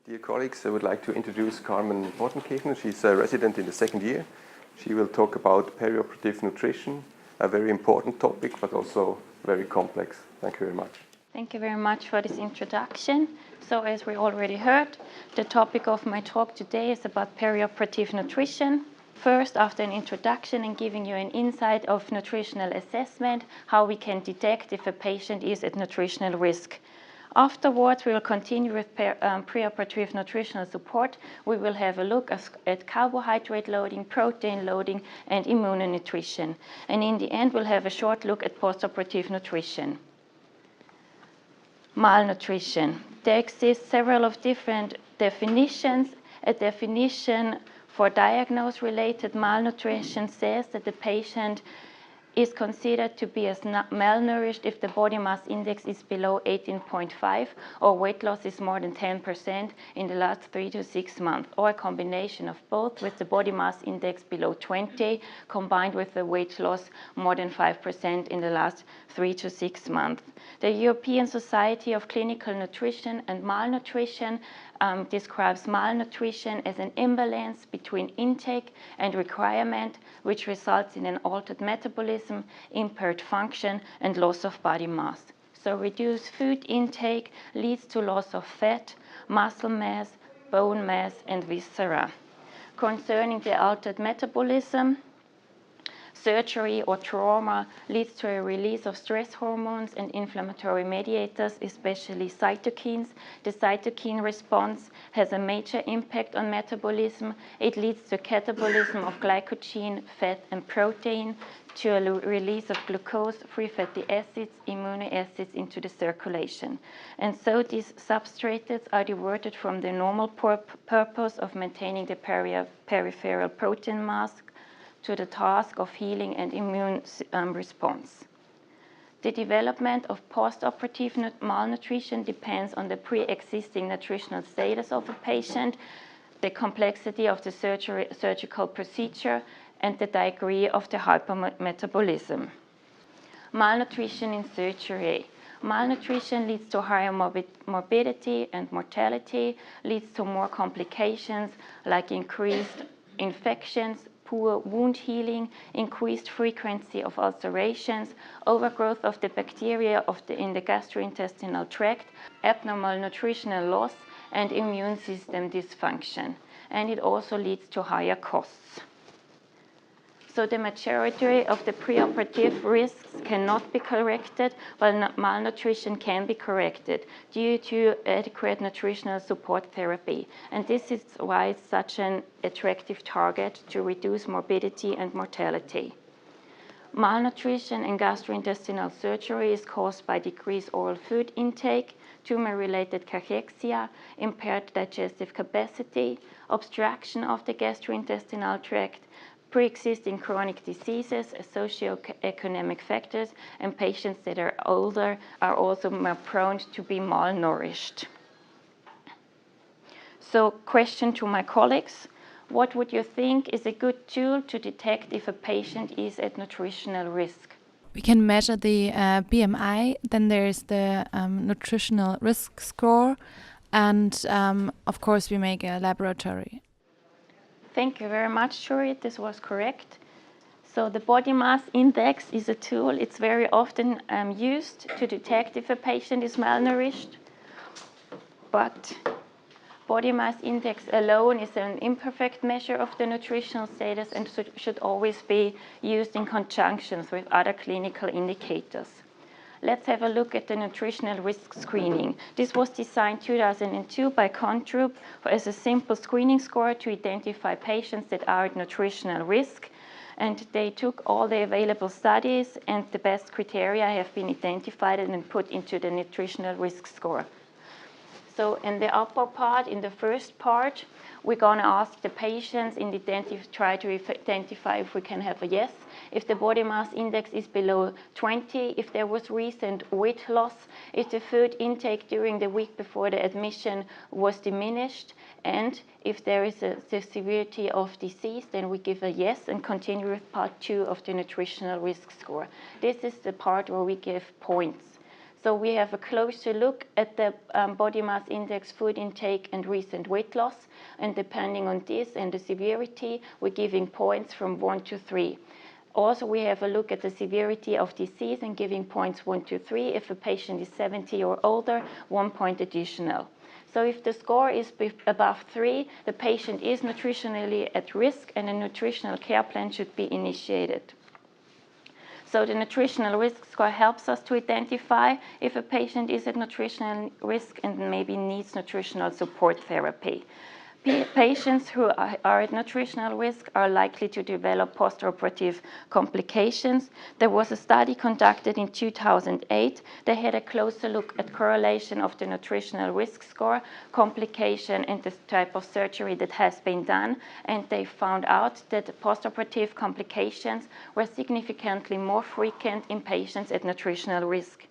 Dear colleagues, I would like to introduce Carmen Mortenkirchner. She's a resident in the second year. She will talk about perioperative nutrition, a very important topic, but also very complex. Thank you very much. Thank you very much for this introduction. So as we already heard, the topic of my talk today is about perioperative nutrition. First, after an introduction and giving you an insight of nutritional assessment, how we can detect if a patient is at nutritional risk. Afterwards, we will continue with preoperative nutritional support. We will have a look at carbohydrate loading, protein loading, and immunonutrition. And in the end, we'll have a short look at postoperative nutrition. Malnutrition. There exist several of different definitions. A definition for diagnosis-related malnutrition says that the patient is considered to be as malnourished if the body mass index is below 18.5 or weight loss is more than 10% in the last 3 to 6 months, or a combination of both with the body mass index below 20 combined with the weight loss more than 5% in the last 3 to 6 months. The European Society of Clinical Nutrition and Malnutrition describes malnutrition as an imbalance between intake and requirement, which results in an altered metabolism, impaired function, and loss of body mass. So reduced food intake leads to loss of fat, muscle mass, bone mass, and viscera. Concerning the altered metabolism, surgery or trauma leads to a release of stress hormones and inflammatory mediators, especially cytokines. The cytokine response has a major impact on metabolism. It leads to catabolism of glycogen, fat, and protein, to a release of glucose, free fatty acids, amino acids into the circulation. And so these substrates are diverted from the normal purpose of maintaining the peripheral protein mass to the task of healing and immune response. The development of postoperative malnutrition depends on the pre-existing nutritional status of a patient, the complexity of the surgical procedure, and the degree of the hypermetabolism. Malnutrition in surgery. Malnutrition leads to higher morbidity and mortality, leads to more complications like increased infections, poor wound healing, increased frequency of ulcerations, overgrowth of the bacteria in the gastrointestinal tract, abnormal nutritional loss, and immune system dysfunction. And it also leads to higher costs. So the majority of the preoperative risks cannot be corrected, while malnutrition can be corrected due to adequate nutritional support therapy. And this is why it's such an attractive target to reduce morbidity and mortality. Malnutrition in gastrointestinal surgery is caused by decreased oral food intake, tumor-related cachexia, impaired digestive capacity, obstruction of the gastrointestinal tract, pre-existing chronic diseases, socioeconomic factors, and patients that are older are also more prone to be malnourished. So, question to my colleagues, what would you think is a good tool to detect if a patient is at nutritional risk? We can measure the BMI, then there's the nutritional risk score, and of course we make a laboratory. Thank you very much, Shuri. This was correct. So the body mass index is a tool. It's very often used to detect if a patient is malnourished. But body mass index alone is an imperfect measure of the nutritional status and should always be used in conjunction with other clinical indicators. Let's have a look at the nutritional risk screening. This was designed 2002 by Controup as a simple screening score to identify patients that are at nutritional risk. And they took all the available studies, and the best criteria have been identified and put into the nutritional risk score. So in the upper part, in the first part, we're going to ask the patients and try to identify if we can have a yes. If the body mass index is below 20, if there was recent weight loss, if the food intake during the week before the admission was diminished, and if there is a severity of disease, then we give a yes and continue with part 2 of the nutritional risk score. This is the part where we give points. So we have a closer look at the body mass index, food intake, and recent weight loss. And depending on this and the severity, we're giving points from 1 to 3. Also, we have a look at the severity of disease and giving points 1 to 3. If a patient is 70 or older, 1 point additional. So if the score is above 3, the patient is nutritionally at risk and a nutritional care plan should be initiated. So the nutritional risk score helps us to identify if a patient is at nutritional risk and maybe needs nutritional support therapy. Patients who are at nutritional risk are likely to develop postoperative complications. There was a study conducted in 2008. They had a closer look at correlation of the nutritional risk score, complication, and the type of surgery that has been done. And they found out that postoperative complications were significantly more frequent in patients at nutritional risk.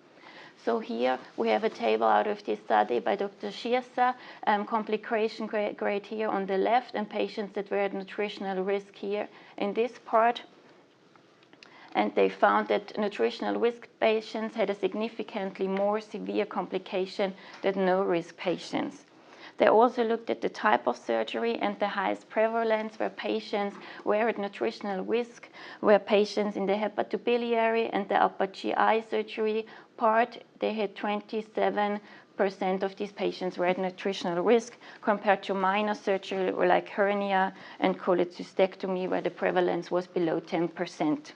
So here we have a table out of this study by Dr. Schierza, complication grade here on the left, and patients that were at nutritional risk here in this part. And they found that nutritional risk patients had a significantly more severe complication than no-risk patients. They also looked at the type of surgery, and the highest prevalence where patients were at nutritional risk were patients in the hepatobiliary and the upper GI surgery part. They had 27% of these patients were at nutritional risk compared to minor surgery like hernia and cholecystectomy where the prevalence was below 10%.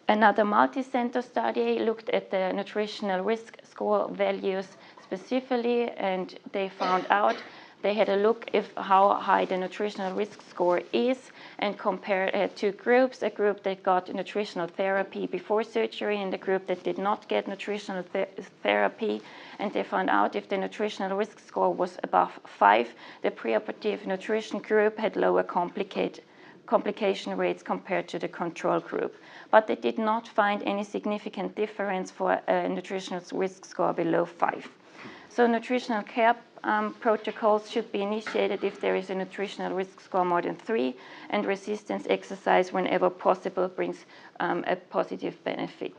Another multi-center study looked at the nutritional risk score values specifically, and they found out, they had a look at how high the nutritional risk score is and compared two groups, a group that got nutritional therapy before surgery and a group that did not get nutritional therapy. And they found out if the nutritional risk score was above 5, the preoperative nutrition group had lower complication rates compared to the control group. But they did not find any significant difference for a nutritional risk score below 5. So nutritional care protocols should be initiated if there is a nutritional risk score more than 3, and resistance exercise whenever possible brings a positive benefit.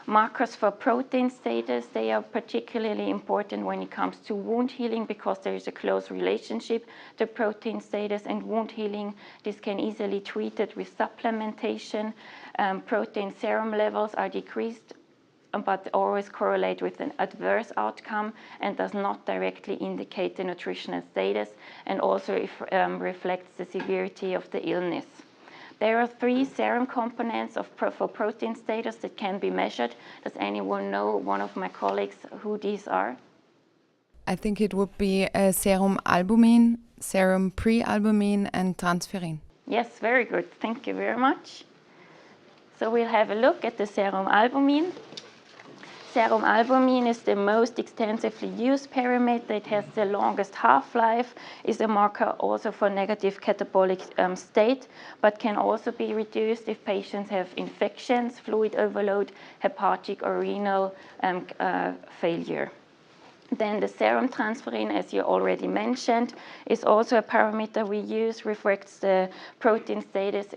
Markers for protein status, they are particularly important when it comes to wound healing because there is a close relationship to protein status and wound healing. This can easily be treated with supplementation. Protein serum levels are decreased but always correlate with an adverse outcome and does not directly indicate the nutritional status, and also reflects the severity of the illness. There are 3 serum components for protein status that can be measured. Does anyone know, one of my colleagues, who these are? I think it would be serum albumin, serum prealbumin, and transferrin. Yes, very good. Thank you very much. So we'll have a look at the serum albumin. Serum albumin is the most extensively used parameter. It has the longest half-life, is a marker also for negative catabolic state, but can also be reduced if patients have infections, fluid overload, hepatic or renal failure. Then the serum transferrin, as you already mentioned, is also a parameter we use, reflects the protein status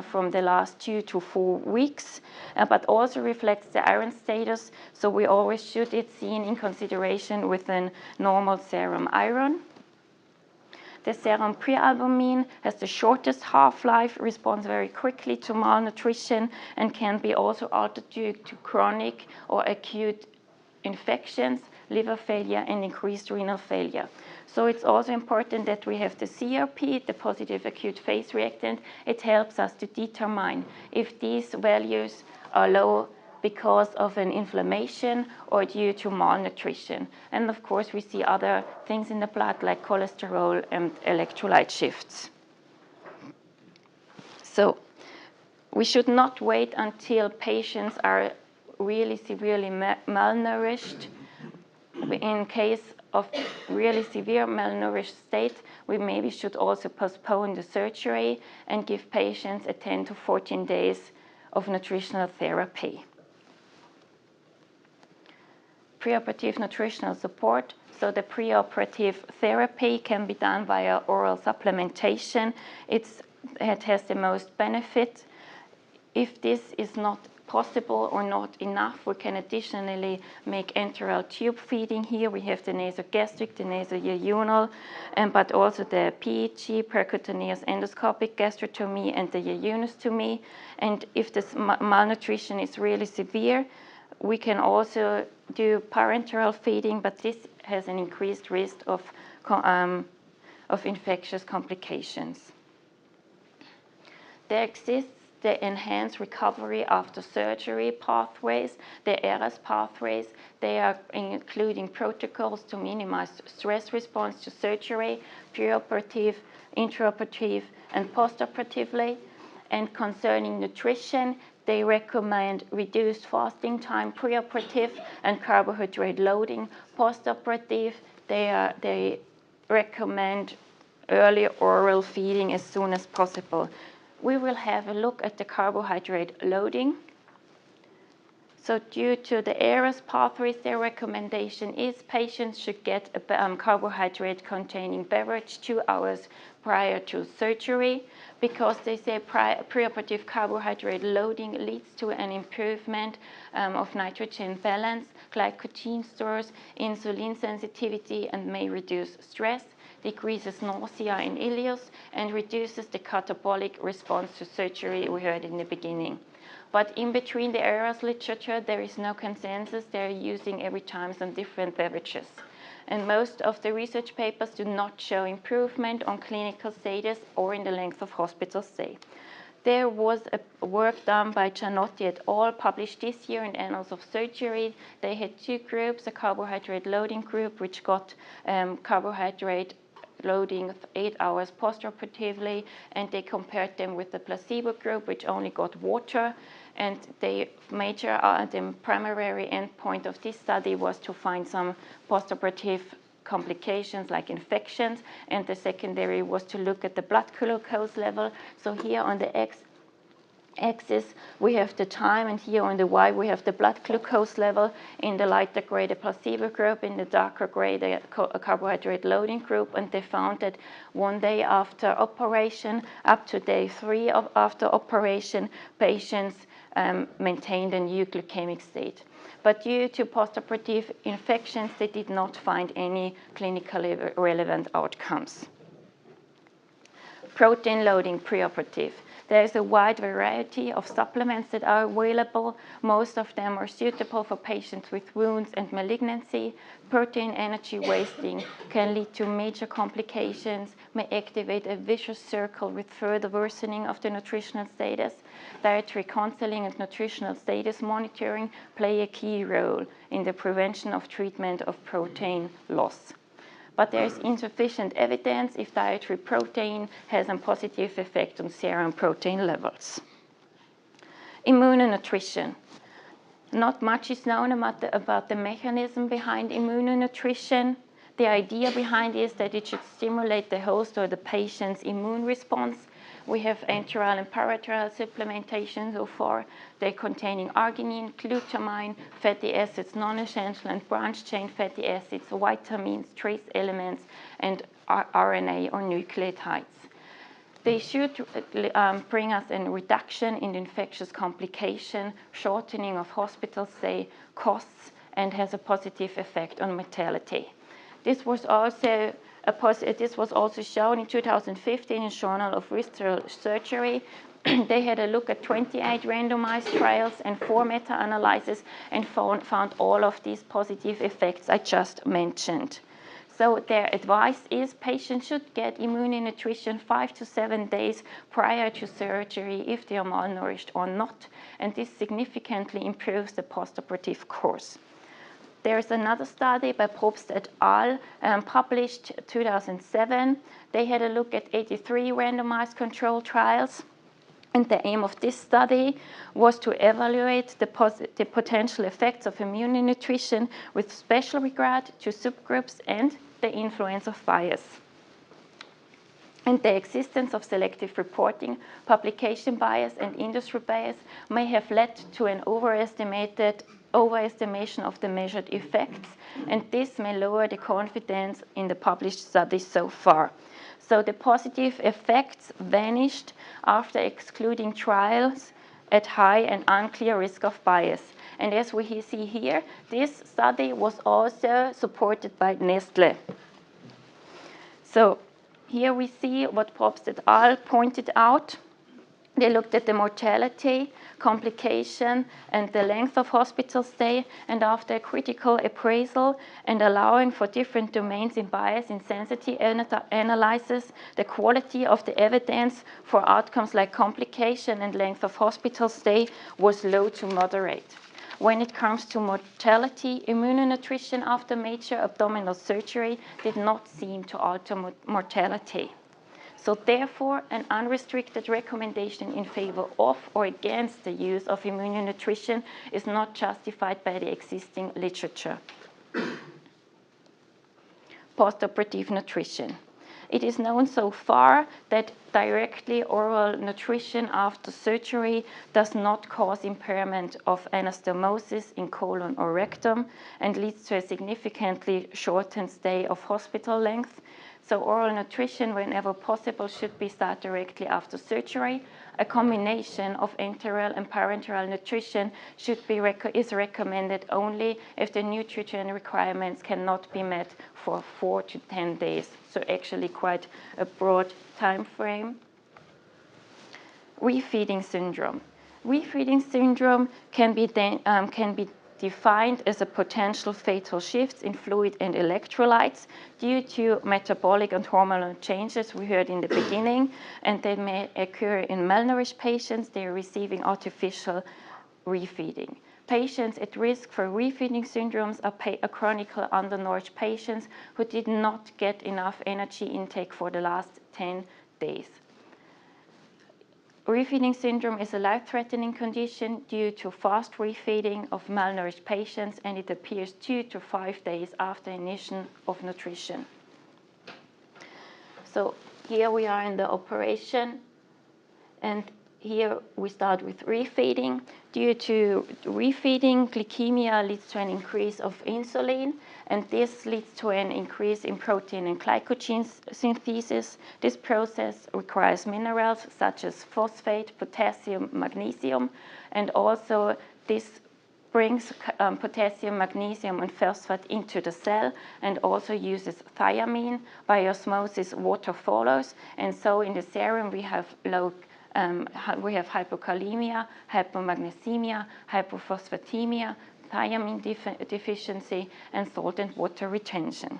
from the last 2 to 4 weeks, but also reflects the iron status. So we always should it seen in consideration with a normal serum iron. The serum prealbumin has the shortest half-life, responds very quickly to malnutrition, and can be also altered due to chronic or acute infections, liver failure, and increased renal failure. So it's also important that we have the CRP, the positive acute phase reactant. It helps us to determine if these values are low because of an inflammation or due to malnutrition. And of course, we see other things in the blood like cholesterol and electrolyte shifts. So we should not wait until patients are really severely malnourished. In case of really severe malnourished state, we maybe should also postpone the surgery and give patients a 10 to 14 days of nutritional therapy. Preoperative nutritional support. So the preoperative therapy can be done via oral supplementation. It has the most benefit. If this is not possible or not enough, we can additionally make enteral tube feeding here. We have the nasogastric, the nasojejunal, but also the PEG, percutaneous endoscopic gastrotomy, and the jejunostomy. And if this malnutrition is really severe, we can also do parenteral feeding, but this has an increased risk of infectious complications. There exists the enhanced recovery after surgery pathways, the ERAS pathways. They are including protocols to minimize stress response to surgery, preoperative, intraoperative, and postoperatively. And concerning nutrition, they recommend reduced fasting time preoperative and carbohydrate loading. Postoperative, they recommend early oral feeding as soon as possible. We will have a look at the carbohydrate loading. So due to the ERAS pathways, their recommendation is patients should get a carbohydrate-containing beverage 2 hours prior to surgery, because they say preoperative carbohydrate loading leads to an improvement of nitrogen balance, glycogen stores, insulin sensitivity, and may reduce stress, decreases nausea in ileus, and reduces the catabolic response to surgery we heard in the beginning. But in between the ERAS literature, there is no consensus. They're using every time some different beverages. And most of the research papers do not show improvement on clinical status or in the length of hospital stay. There was a work done by Gianotti et al. Published this year in Annals of Surgery. They had 2 groups, a carbohydrate loading group, which got carbohydrate loading 8 hours postoperatively, and they compared them with the placebo group, which only got water. And the primary endpoint of this study was to find some postoperative complications like infections, and the secondary was to look at the blood glucose level. So here on the x-axis we have the time, and here on the y we have the blood glucose level. In the lighter gray the placebo group, in the darker gray the carbohydrate loading group, and they found that 1 day after operation up to day 3 after operation, patients maintained a euglycemic state. But due to postoperative infections, they did not find any clinically relevant outcomes. Protein loading preoperative. There is a wide variety of supplements that are available. Most of them are suitable for patients with wounds and malignancy. Protein energy wasting can lead to major complications, may activate a vicious circle with further worsening of the nutritional status. Dietary counseling and nutritional status monitoring play a key role in the prevention of treatment of protein loss. But there is insufficient evidence if dietary protein has a positive effect on serum protein levels. Immunonutrition. Not much is known about the mechanism behind immunonutrition. The idea behind is that it should stimulate the host or the patient's immune response. We have enteral and parenteral supplementation so far. They're containing arginine, glutamine, fatty acids, non-essential and branched-chain fatty acids, vitamins, trace elements, and RNA or nucleotides. They should bring us a reduction in infectious complication, shortening of hospital stay, costs, and has a positive effect on mortality. This was also shown in 2015 in Journal of Visceral Surgery. They had a look at 28 randomized trials and 4 meta-analyses and found all of these positive effects I just mentioned. So their advice is patients should get immunonutrition 5 to 7 days prior to surgery if they are malnourished or not, and this significantly improves the postoperative course. There's another study by Probst et al. Published 2007. They had a look at 83 randomized control trials. And the aim of this study was to evaluate the potential effects of immunonutrition with special regard to subgroups and the influence of bias. And the existence of selective reporting, publication bias, and industry bias may have led to an overestimation of the measured effects, and this may lower the confidence in the published studies so far. So the positive effects vanished after excluding trials at high and unclear risk of bias. And as we see here, this study was also supported by Nestle. So here we see what Probst et al. Pointed out. They looked at the mortality, complication, and the length of hospital stay, and after a critical appraisal and allowing for different domains in bias in sensitivity analysis, the quality of the evidence for outcomes like complication and length of hospital stay was low to moderate. When it comes to mortality, immunonutrition after major abdominal surgery did not seem to alter mortality. So therefore, an unrestricted recommendation in favor of or against the use of immunonutrition is not justified by the existing literature. Postoperative nutrition. It is known so far that directly oral nutrition after surgery does not cause impairment of anastomosis in colon or rectum and leads to a significantly shortened stay of hospital length. So oral nutrition, whenever possible, should be started directly after surgery. A combination of enteral and parenteral nutrition is recommended only if the nutrition requirements cannot be met for 4 to 10 days. So actually quite a broad time frame. Refeeding syndrome. Refeeding syndrome can be defined as a potential fatal shift in fluid and electrolytes due to metabolic and hormonal changes we heard in the beginning, and they may occur in malnourished patients. They are receiving artificial refeeding. Patients at risk for refeeding syndromes are chronically undernourished patients who did not get enough energy intake for the last 10 days. Refeeding syndrome is a life-threatening condition due to fast refeeding of malnourished patients, and it appears 2 to 5 days after initiation of nutrition. So here we are in the operation, and here we start with refeeding. Due to refeeding, glycemia leads to an increase of insulin, and this leads to an increase in protein and glycogen synthesis. This process requires minerals such as phosphate, potassium, magnesium, and also this brings potassium, magnesium, and phosphate into the cell and also uses thiamine. By osmosis, water follows, and so in the serum we have hypokalemia, hypomagnesemia, hypophosphatemia, thiamine deficiency, and salt and water retention.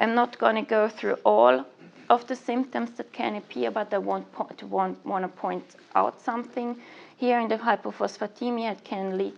I'm not going to go through all of the symptoms that can appear, but I want to point out something. Here in the hypophosphatemia,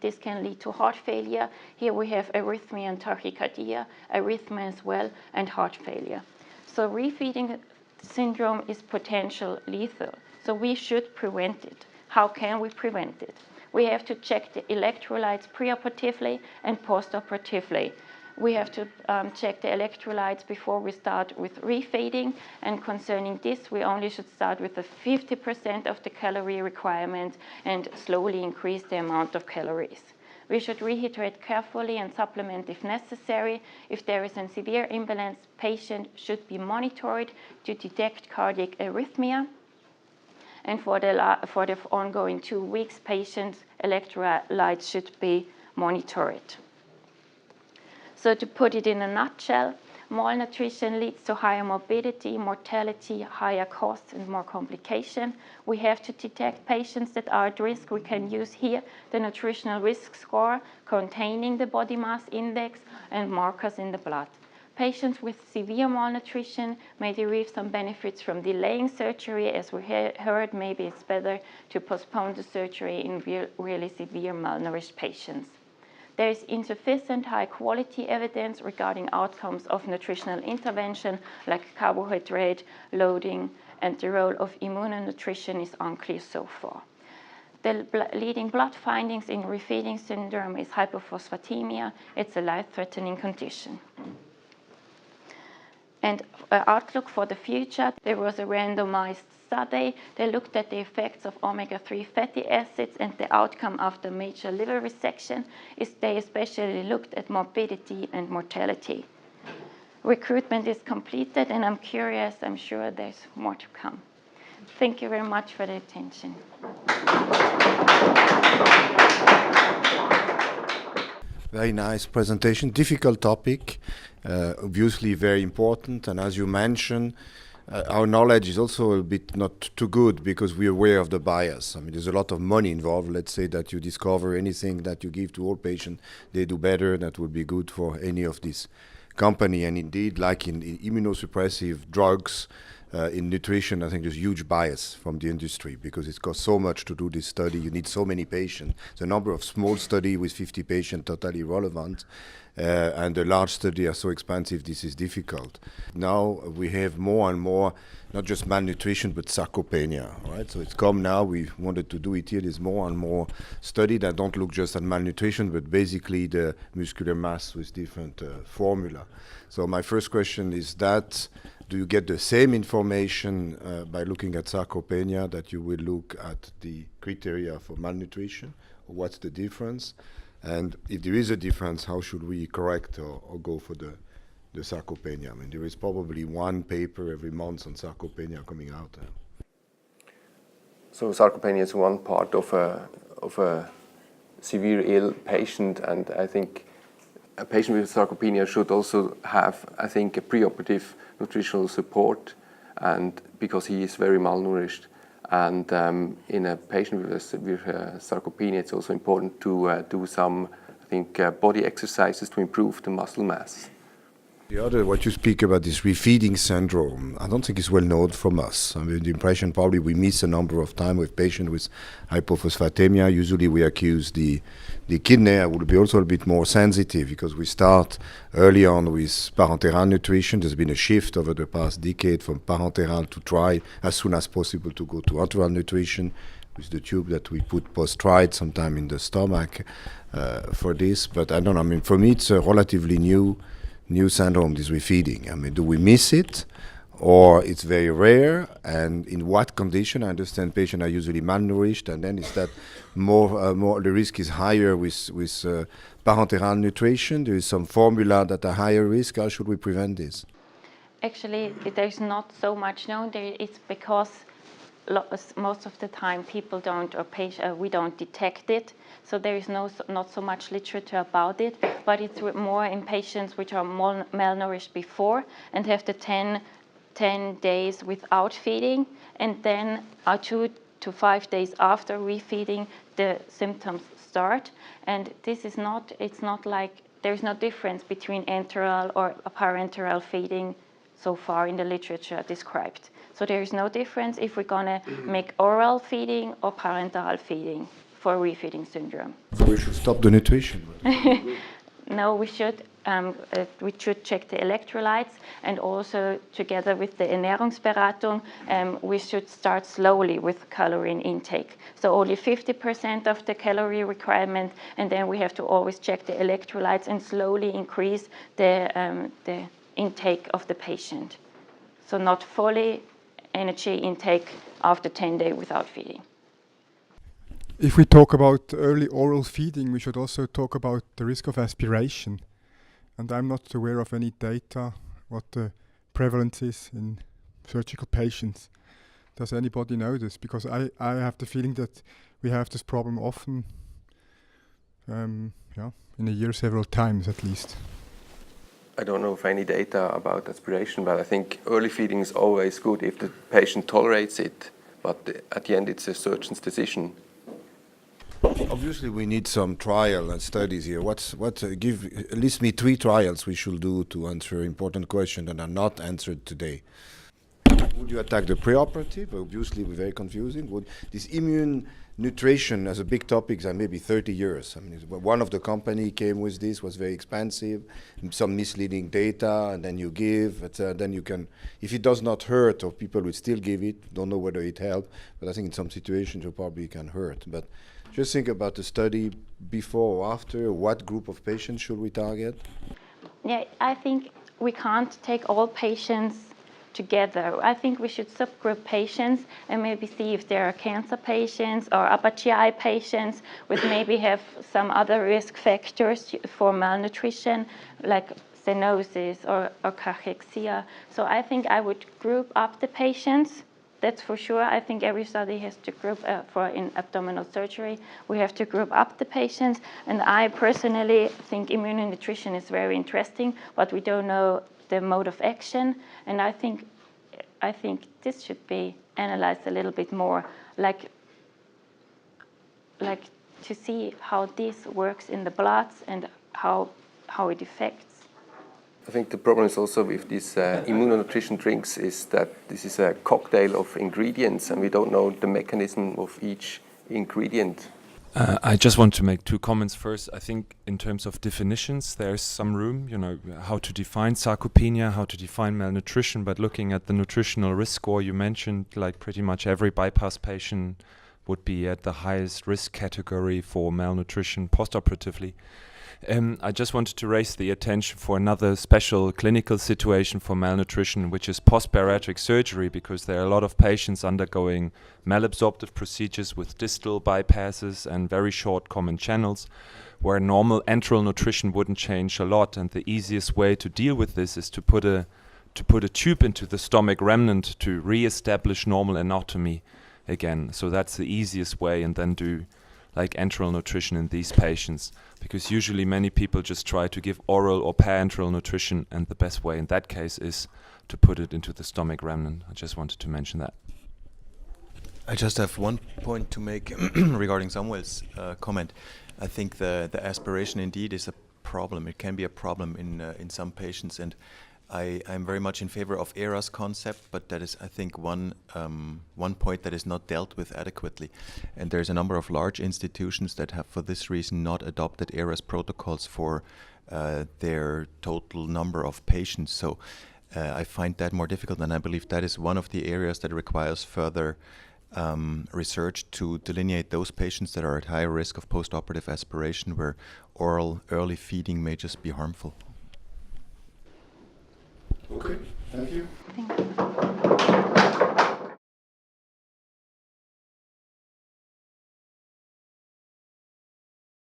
this can lead to heart failure. Here we have arrhythmia and tachycardia, arrhythmia as well, and heart failure. So refeeding syndrome is potential lethal. So we should prevent it. How can we prevent it? We have to check the electrolytes preoperatively and postoperatively. We have to check the electrolytes before we start with refeeding, and concerning this, we only should start with the 50% of the calorie requirement and slowly increase the amount of calories. We should rehydrate carefully and supplement if necessary. If there is a severe imbalance, patient should be monitored to detect cardiac arrhythmia. And for the ongoing 2 weeks, patients' electrolytes should be monitored. So to put it in a nutshell, malnutrition leads to higher morbidity, mortality, higher costs, and more complication. We have to detect patients that are at risk. We can use here the nutritional risk score containing the body mass index and markers in the blood. Patients with severe malnutrition may derive some benefits from delaying surgery. As we heard, maybe it's better to postpone the surgery in really severe malnourished patients. There is insufficient high-quality evidence regarding outcomes of nutritional intervention like carbohydrate loading, and the role of immunonutrition is unclear so far. The leading blood findings in refeeding syndrome is hypophosphatemia. It's a life-threatening condition. And outlook for the future, there was a randomized study. They looked at the effects of omega-3 fatty acids and the outcome after major liver resection. They especially looked at morbidity and mortality. Recruitment is completed, and I'm curious, I'm sure there's more to come. Thank you very much for the attention. Very nice presentation. Difficult topic, obviously very important. And as you mentioned, our knowledge is also a bit not too good because we're aware of the bias. I mean, there's a lot of money involved. Let's say that you discover anything that you give to all patients, they do better. That would be good for any of these company. And indeed, like in immunosuppressive drugs, in nutrition, I think there's huge bias from the industry because it costs so much to do this study. You need so many patients. The number of small study with 50 patients totally relevant, and the large study are so expensive. This is difficult. Now we have more and more, not just malnutrition, but sarcopenia. Right? So it's come now. We wanted to do it here. There's more and more study that don't look just at malnutrition, but basically the muscular mass with different formula. So my first question is that. Do you get the same information by looking at sarcopenia that you will look at the criteria for malnutrition? Or what's the difference? And if there is a difference, how should we correct or go for the sarcopenia? I mean, there is probably one paper every month on sarcopenia coming out. So sarcopenia is one part of a severe ill patient, and I think a patient with sarcopenia should also have, I think, a preoperative nutritional support, and because he is very malnourished. And in a patient with sarcopenia, it's also important to do some, I think, body exercises to improve the muscle mass. The other, what you speak about, this refeeding syndrome, I don't think it's well known from us. I mean, the impression probably we miss a number of times with patients with hypophosphatemia. Usually we accuse the kidney. I would be also a bit more sensitive because we start early on with parenteral nutrition. There's been a shift over the past decade from parenteral to try as soon as possible to go to enteral nutrition with the tube that we put post-ride sometime in the stomach for this. But I don't know, I mean, for me it's a relatively new syndrome, this refeeding. I mean, do we miss it, or it's very rare? And in what condition? I understand patients are usually malnourished, and then is that more the risk is higher with parenteral nutrition? There is some formula that are higher risk. How should we prevent this? Actually, there's not so much known. It's because most of the time people don't, or we don't detect it. So there is not so much literature about it, but it's more in patients which are malnourished before and have the 10 days without feeding, and then 2 to 5 days after refeeding, the symptoms start. And this is not, it's not like, there's no difference between enteral or parenteral feeding so far in the literature described. So there is no difference if we're gonna make oral feeding or parenteral feeding for refeeding syndrome. So we should stop the nutrition? No, we should check the electrolytes, and also together with the Ernährungsberatung, we should start slowly with calorie intake. So only 50% of the calorie requirement, and then we have to always check the electrolytes and slowly increase the intake of the patient. So not fully energy intake after 10 days without feeding. If we talk about early oral feeding, we should also talk about the risk of aspiration. And I'm not aware of any data what the prevalence is in surgical patients. Does anybody know this? Because I have the feeling that we have this problem often, in a year several times at least. I don't know of any data about aspiration, but I think early feeding is always good if the patient tolerates it. But at the end, it's a surgeon's decision. Obviously, we need some trial and studies here. List me 3 trials we should do to answer important questions that are not answered today. Would you attack the preoperative? Obviously, we're very confusing. This immune nutrition as a big topic is maybe 30 years. I mean, one of the company came with this, was very expensive, some misleading data, and then you give, then you can, if it does not hurt, or people will still give it, don't know whether it helps, but I think in some situations it probably can hurt. But just think about the study before or after. What group of patients should we target? Yeah, I think we can't take all patients together. I think we should subgroup patients and maybe see if there are cancer patients or upper GI patients with maybe have some other risk factors for malnutrition, like stenosis or cachexia. So I think I would group up the patients that's for sure. I think every study has to group, for in abdominal surgery, we have to group up the patients. And I personally think immunonutrition is very interesting, but we don't know the mode of action. And I think this should be analyzed a little bit more, like to see how this works in the bloods and how it affects. I think the problem is also with these immunonutrition drinks is that this is a cocktail of ingredients and we don't know the mechanism of each ingredient. I just want to make 2 comments. First, I think in terms of definitions, there's some room, how to define sarcopenia, how to define malnutrition, but looking at the nutritional risk score you mentioned, like pretty much every bypass patient would be at the highest risk category for malnutrition postoperatively. I just wanted to raise the attention for another special clinical situation for malnutrition, which is post-bariatric surgery, because there are a lot of patients undergoing malabsorptive procedures with distal bypasses and very short common channels, where normal enteral nutrition wouldn't change a lot. And the easiest way to deal with this is to put a tube into the stomach remnant to re-establish normal anatomy again. So that's the easiest way, and then do like enteral nutrition in these patients, because usually many people just try to give oral or parenteral nutrition, and the best way in that case is to put it into the stomach remnant. I just wanted to mention that. I just have one point to make regarding Samuel's comment. I think the aspiration indeed is a problem. It can be a problem in some patients, and I'm very much in favor of ERA's concept, but that is, I think, one point that is not dealt with adequately. And there's a number of large institutions that have, for this reason, not adopted ERA's protocols for their total number of patients. So I find that more difficult, and I believe that is one of the areas that requires further research to delineate those patients that are at higher risk of postoperative aspiration, where oral early feeding may just be harmful. Okay, thank you. Thank you.